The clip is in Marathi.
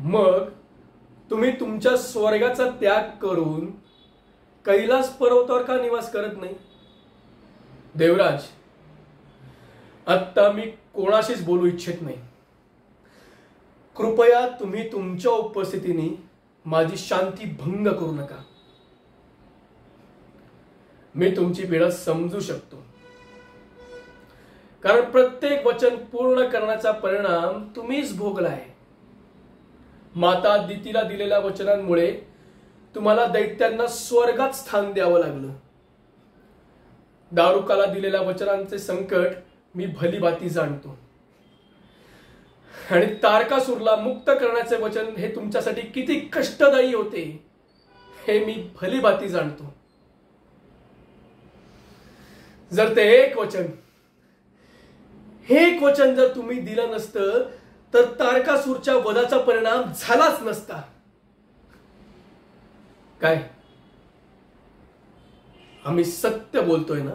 मग तुम्ही तुमच्या स्वर्गाचा त्याग करून कैलास पर्वतावर का निवास करत नाही? देवराज, आत्ता मी कोणाशीच बोलू इच्छित नाही. कृपया तुम्ही तुमच्या उपस्थितीने माझी शांती भंग करू नका. मी तुमची पीडा समजू शकतो, कारण प्रत्येक वचन पूर्ण करण्याचा परिणाम तुम्हीच भोगलाय. माता दितीला दिलेल्या वचनांमुळे तुम्हाला दैत्यांना स्वर्गात स्थान द्यावं लागलं. दारुकाला दिलेल्या वचनांचे संकट मी भलीभाती जाणतो, आणि तारकासूरला मुक्त करण्याचे वचन हे तुमच्यासाठी किती कष्टदायी होते हे मी भलीभाती जाणतो. जर ते एक वचन जर तुम्ही दिलं नसतं तर तारकासूरच्या वधाचा परिणाम झालाच नसता. काय आम्ही सत्य बोलतोय ना?